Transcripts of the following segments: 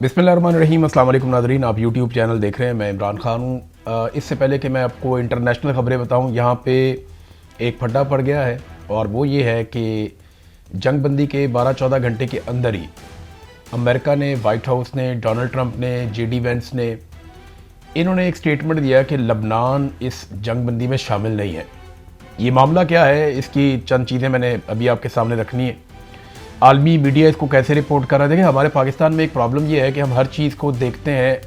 बिस्मिल्लाहिर्रहमानिर्रहीम। अस्सलाम वालेकुम नाज़रीन, आप यूट्यूब चैनल देख रहे हैं। मैं इमरान खान हूँ। इससे पहले कि मैं आपको इंटरनेशनल ख़बरें बताऊँ, यहाँ पे एक फड्डा पड़ गया है और वो ये है कि जंगबंदी के 12-14 घंटे के अंदर ही अमेरिका ने, वाइट हाउस ने, डोनाल्ड ट्रंप ने, JD वेंस ने, इन्होंने एक स्टेटमेंट दिया कि लबनान इस जंगबंदी में शामिल नहीं है। ये मामला क्या है, इसकी चंद चीज़ें मैंने अभी आपके सामने रखनी है। आलमी मीडिया इसको कैसे रिपोर्ट कर रहा है। देखिए, हमारे पाकिस्तान में एक प्रॉब्लम ये है कि हम हर चीज़ को देखते हैं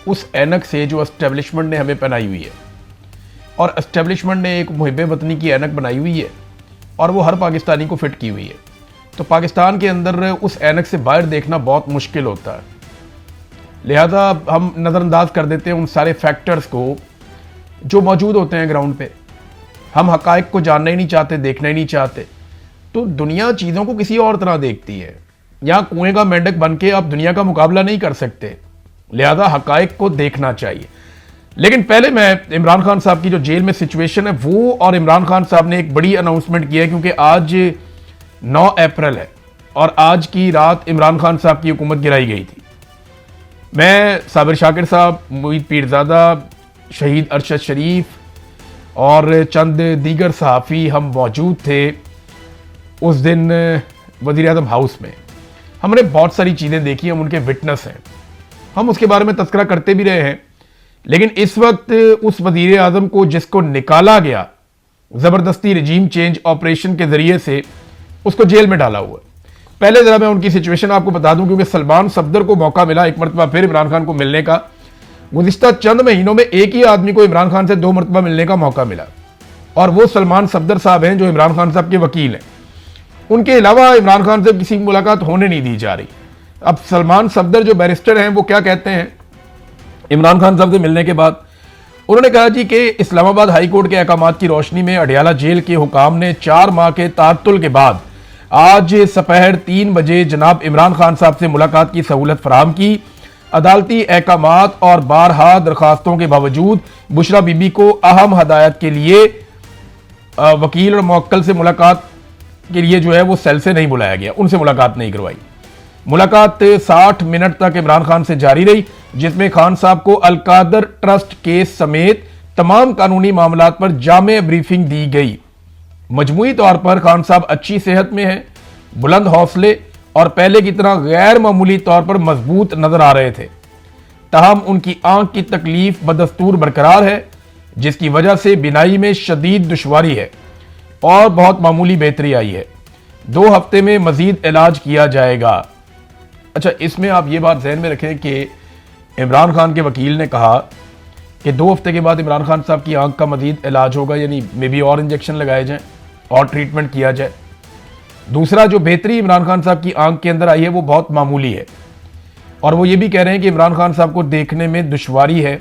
उस ऐनक से जो एस्टेब्लिशमेंट ने हमें पहनाई हुई है, और एस्टेब्लिशमेंट ने एक मुहिब वतनी की ऐनक बनाई हुई है और वो हर पाकिस्तानी को फिट की हुई है। तो पाकिस्तान के अंदर उस ऐनक से बाहर देखना बहुत मुश्किल होता है, लिहाजा हम नज़रअंदाज कर देते हैं उन सारे फैक्टर्स को जो मौजूद होते हैं ग्राउंड पे। हम हकायक को जानना ही नहीं चाहते, देखना ही नहीं चाहते। तो दुनिया चीज़ों को किसी और तरह देखती है। यहाँ कुएं का मेंढक बन के आप दुनिया का मुकाबला नहीं कर सकते, लिहाजा हकायक को देखना चाहिए। लेकिन पहले मैं इमरान खान साहब की जो जेल में सिचुएशन है वो, और इमरान खान साहब ने एक बड़ी अनाउंसमेंट की है, क्योंकि आज 9 अप्रैल है और आज की रात इमरान खान साहब की हुकूमत गिराई गई थी। मैं, साबिर शाकिर साहब, मोईद पीरजादा, शहीद अरशद शरीफ और चंद दीगर सहाफ़ी हम मौजूद थे उस दिन वज़ीर-ए-आज़म हाउस में। हमने बहुत सारी चीज़ें देखी, हम उनके विटनेस हैं, हम उसके बारे में तज़किरा करते भी रहे हैं। लेकिन इस वक्त उस वज़ीर-ए-आज़म को जिसको निकाला गया ज़बरदस्ती रजीम चेंज ऑपरेशन के ज़रिए से, उसको जेल में डाला हुआ है। पहले ज़रा मैं उनकी सिचुएशन आपको बता दूं, क्योंकि सलमान सफदर को मौका मिला एक मरतबा फिर इमरान खान को मिलने का। गुज़िश्ता चंद महीनों में एक ही आदमी को इमरान खान से 2 मरतबा मिलने का मौका मिला, और वो सलमान सफदर साहब हैं जो इमरान खान साहब के वकील हैं। उनके अलावा इमरान खान से किसी की मुलाकात होने नहीं दी जा रही। अब सलमान सफदर जो बैरिस्टर हैं वो क्या कहते हैं इमरान खान साहब से मिलने के बाद? उन्होंने कहा जी कि इस्लामाबाद हाई कोर्ट के अहकामात की रोशनी में अडियाला जेल के हुकाम ने 4 माह के तातुल के बाद आज सपहर 3 बजे जनाब इमरान खान साहब से मुलाकात की सहूलत फराहम की। अदालती अहकामात और बारहा दरखास्तों के बावजूद बुशरा बीबी को अहम हदायत के लिए वकील और मुवक्किल से मुलाकात के लिए जो है वो सेल से नहीं बुलाया गया, उनसे मुलाकात नहीं करवाई। मुलाकात 60 मिनट तक इमरान खान से जारी रही, जिसमें खान साहब को अलकादर ट्रस्ट केस समेत तमाम कानूनी मामलात पर जामे ब्रीफिंग दी गई। मजमूई तौर पर खान साहब अच्छी सेहत में हैं, बुलंद हौसले और पहले की तरह गैर मामूली तौर पर मजबूत नजर आ रहे थे। ताहम उनकी आंख की तकलीफ बदस्तूर बरकरार है, जिसकी वजह से बिनाई में शदीद दुश्वारी है और बहुत मामूली बेहतरी आई है। 2 हफ्ते में मजीद इलाज किया जाएगा। अच्छा, इसमें आप ये बात ज़हन में रखें कि इमरान खान के वकील ने कहा कि 2 हफ्ते के बाद इमरान खान साहब की आंख का मजीद इलाज होगा, यानी मे बी और इंजेक्शन लगाए जाएं और ट्रीटमेंट किया जाए। दूसरा, जो बेहतरी इमरान खान साहब की आंख के अंदर आई है वो बहुत मामूली है, और वो ये भी कह रहे हैं कि इमरान खान साहब को देखने में दुश्वारी है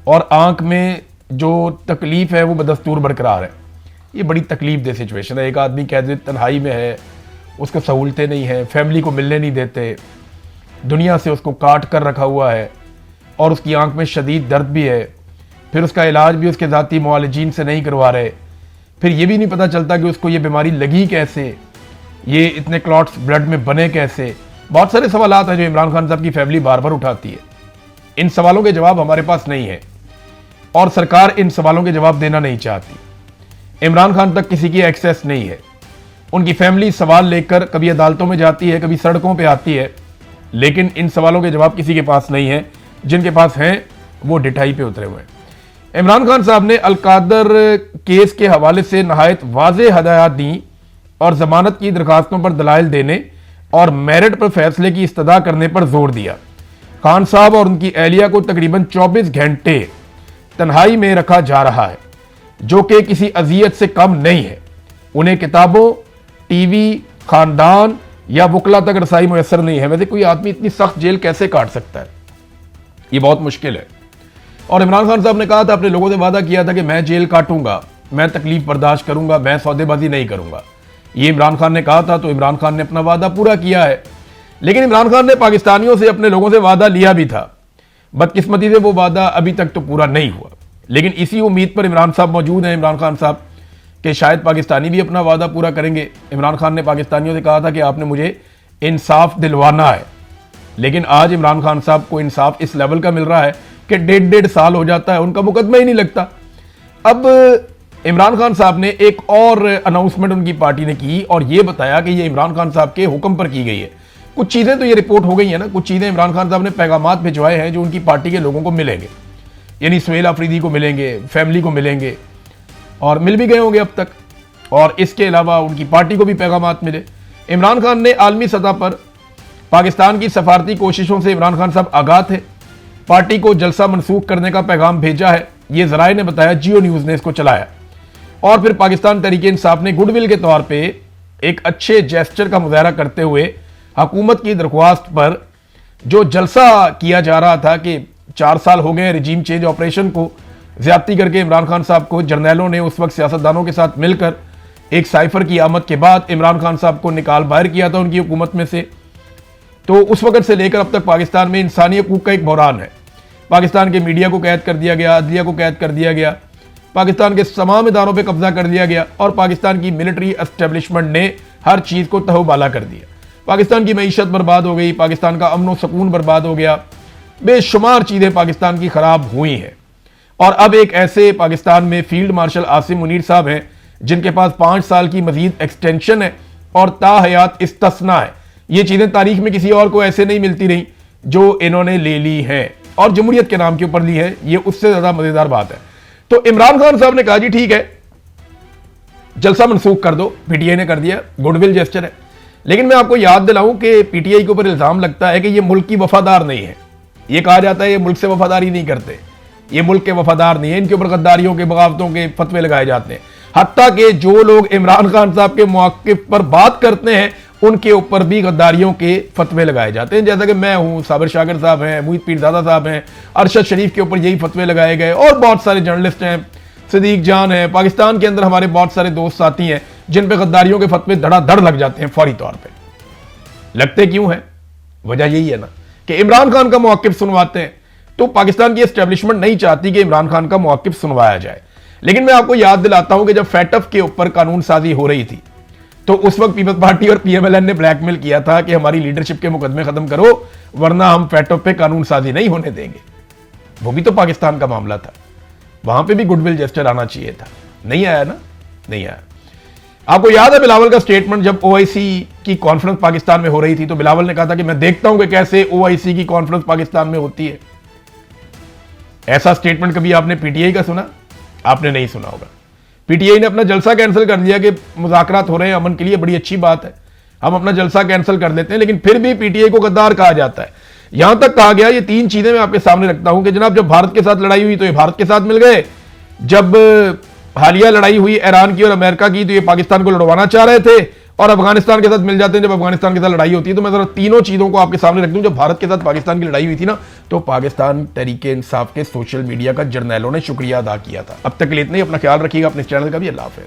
और आंख में जो तकलीफ है वो बदस्तूर बरकरार है। ये बड़ी तकलीफ दे सिचुएशन है। एक आदमी कैद तन्हाई में है, उसको सहूलतें नहीं हैं, फैमिली को मिलने नहीं देते, दुनिया से उसको काट कर रखा हुआ है और उसकी आंख में शदीद दर्द भी है। फिर उसका इलाज भी उसके ज़ाती मुआलिजीन से नहीं करवा रहे। फिर ये भी नहीं पता चलता कि उसको ये बीमारी लगी कैसे, ये इतने क्लॉट्स ब्लड में बने कैसे। बहुत सारे सवालात हैं जो इमरान खान साहब की फैमिली बार बार उठाती है। इन सवालों के जवाब हमारे पास नहीं है और सरकार इन सवालों के जवाब देना नहीं चाहती। इमरान खान तक किसी की एक्सेस नहीं है। उनकी फैमिली सवाल लेकर कभी अदालतों में जाती है, कभी सड़कों पे आती है, लेकिन इन सवालों के जवाब किसी के पास नहीं है। जिनके पास हैं वो डिठाई पे उतरे हुए हैं। इमरान खान साहब ने अलकादर केस के हवाले से नहायत वाज़ेह हदायत दी और जमानत की दरखास्तों पर दलाइल देने और मेरिट पर फैसले की इस्तदा करने पर जोर दिया। खान साहब और उनकी एहलिया को तकरीबन 24 घंटे तन्हाई में रखा जा रहा है, जो कि किसी अजियत से कम नहीं है। उन्हें किताबों, टीवी, खानदान या वकला तक रसाई मुयसर नहीं है। वैसे कोई आदमी इतनी सख्त जेल कैसे काट सकता है, ये बहुत मुश्किल है। और इमरान खान साहब ने कहा था, अपने लोगों से वादा किया था कि मैं जेल काटूंगा, मैं तकलीफ बर्दाश्त करूंगा, मैं सौदेबाजी नहीं करूंगा। ये इमरान खान ने कहा था, तो इमरान खान ने अपना वादा पूरा किया है। लेकिन इमरान खान ने पाकिस्तानियों से, अपने लोगों से वादा लिया भी था। बदकिस्मती से वो वादा अभी तक तो पूरा नहीं हुआ। लेकिन इसी उम्मीद पर इमरान साहब मौजूद हैं, इमरान खान साहब, कि शायद पाकिस्तानी भी अपना वादा पूरा करेंगे। इमरान खान ने पाकिस्तानियों से कहा था कि आपने मुझे इंसाफ दिलवाना है, लेकिन आज इमरान खान साहब को इंसाफ इस लेवल का मिल रहा है कि 1.5 साल हो जाता है, उनका मुकदमा ही नहीं लगता। अब इमरान खान साहब ने एक और अनाउंसमेंट उनकी पार्टी ने की और यह बताया कि ये इमरान खान साहब के हुक्म पर की गई है। कुछ चीज़ें तो ये रिपोर्ट हो गई है ना, कुछ चीज़ें इमरान खान साहब ने पैगामात भिजवाए हैं जो उनकी पार्टी के लोगों को मिलेंगे, यानी सुहेल अफरीदी को मिलेंगे, फैमिली को मिलेंगे, और मिल भी गए होंगे अब तक। और इसके अलावा उनकी पार्टी को भी पैगामात मिले। इमरान खान ने आलमी सतह पर पाकिस्तान की सफारती कोशिशों से इमरान खान साहब आगाह थे, पार्टी को जलसा मनसूख करने का पैगाम भेजा है, ये ज़राए ने बताया, जियो न्यूज़ ने इसको चलाया। और फिर पाकिस्तान तहरीक इंसाफ ने गुडविल के तौर पे एक अच्छे जेस्चर का मुजाहरा करते हुए हुकूमत की दरख्वास्त पर जो जलसा किया जा रहा था कि 4 साल हो गए रिजीम चेंज ऑपरेशन को, ज्यादती करके इमरान खान साहब को जर्नैलों ने उस वक्त सियासतदानों के साथ मिलकर एक साइफर की आमद के बाद इमरान खान साहब को निकाल बाहर किया था उनकी हुकूमत में से। तो उस वक्त से लेकर अब तक पाकिस्तान में इंसानी हकूक का एक बहरान है। पाकिस्तान के मीडिया को कैद कर दिया गया, अदलिया को कैद कर दिया गया, पाकिस्तान के तमाम इदारों पर कब्जा कर दिया गया और पाकिस्तान की मिलिट्री एस्टेब्लिशमेंट ने हर चीज़ को तहबाला कर दिया। पाकिस्तान की मईशत बर्बाद हो गई, पाकिस्तान का अमन व सुकून बर्बाद हो गया, बेशुमार चीज़ें पाकिस्तान की खराब हुई हैं। और अब एक ऐसे पाकिस्तान में फील्ड मार्शल आसिम मुनीर साहब हैं जिनके पास 5 साल की मजीद एक्सटेंशन है और ताहयात इस्तिस्ना है। ये चीज़ें तारीख में किसी और को ऐसे नहीं मिलती रही जो इन्होंने ले ली हैं और जमहूरियत के नाम के ऊपर ली है। ये उससे ज़्यादा मज़ेदार बात है। तो इमरान खान साहब ने कहा जी ठीक है, जलसा मनसूख कर दो, पीटीआई ने कर दिया, गुडविल जेस्चर है। लेकिन मैं आपको याद दिलाऊं कि पीटीआई के ऊपर इल्ज़ाम लगता है कि ये मुल्क की वफादार नहीं है। ये कहा जाता है ये मुल्क से वफादारी नहीं करते, ये मुल्क के वफादार नहीं है, इनके ऊपर गद्दारियों के, बगावतों के फतवे लगाए जाते हैं। हत्ता कि जो लोग इमरान खान साहब के मौक़िफ़ पर बात करते हैं उनके ऊपर भी गद्दारियों के फतवे लगाए जाते हैं। जैसा कि मैं हूं, साबिर शाकिर साहब हैं, मुईद पीरज़ादा साहब हैं, अरशद शरीफ के ऊपर यही फतवे लगाए गए और बहुत सारे जर्नलिस्ट हैं, सदीक जान है, पाकिस्तान के अंदर हमारे बहुत सारे दोस्त साथी हैं जिन पे गद्दारियों के फतवे धड़ाधड़ लग जाते हैं फौरी तौर पे। लगते क्यों हैं? वजह यही है ना कि इमरान खान का मौक़िफ़ सुनवाते हैं। तो पाकिस्तान की एस्टेब्लिशमेंट नहीं चाहती कि इमरान खान का मौक़िफ़ सुनवाया जाए। लेकिन मैं आपको याद दिलाता हूं कि जब फैटफ के ऊपर कानून साजी हो रही थी तो उस वक्त पीपल्स पार्टी और पीएमएलएन ने ब्लैकमेल किया था कि हमारी लीडरशिप के मुकदमे खत्म करो वरना हम फैटफ पे कानून साजी नहीं होने देंगे। वो भी तो पाकिस्तान का मामला था, वहां पे भी गुडविल जेस्चर आना चाहिए था, नहीं आया ना, नहीं आया। आपको याद है बिलावल का स्टेटमेंट जब ओआईसी की कॉन्फ्रेंस पाकिस्तान में हो रही थी तो बिलावल ने कहा था कि मैं देखता हूं कि कैसे ओआईसी की कॉन्फ्रेंस पाकिस्तान में होती है। ऐसा स्टेटमेंट कभी आपने पीटीआई का सुना? आपने नहीं सुना होगा। पीटीआई ने अपना जलसा कैंसिल कर दिया कि मुज़ाकरात हो रहे हैं अमन के लिए, बड़ी अच्छी बात है, हम अपना जलसा कैंसिल कर देते हैं, लेकिन फिर भी पीटीआई को गद्दार कहा जाता है। यहां तक कहा गया, ये 3 चीजें मैं आपके सामने रखता हूं कि जनाब जब भारत के साथ लड़ाई हुई तो ये भारत के साथ मिल गए, जब हालिया लड़ाई हुई ईरान की और अमेरिका की तो ये पाकिस्तान को लड़वाना चाह रहे थे, और अफगानिस्तान के साथ मिल जाते हैं जब अफगानिस्तान के साथ लड़ाई होती है। तो मैं जरा तीनों चीजों को आपके सामने रख दूं। जब भारत के साथ पाकिस्तान की लड़ाई हुई थी ना तो पाकिस्तान तहरीक इंसाफ के सोशल मीडिया का जर्नैलों ने शुक्रिया अदा किया था। अब तक के लिए इतना ही। अपना ख्याल रखिएगा, अपने चैनल का भी। अल्लाह हाफ़िज़।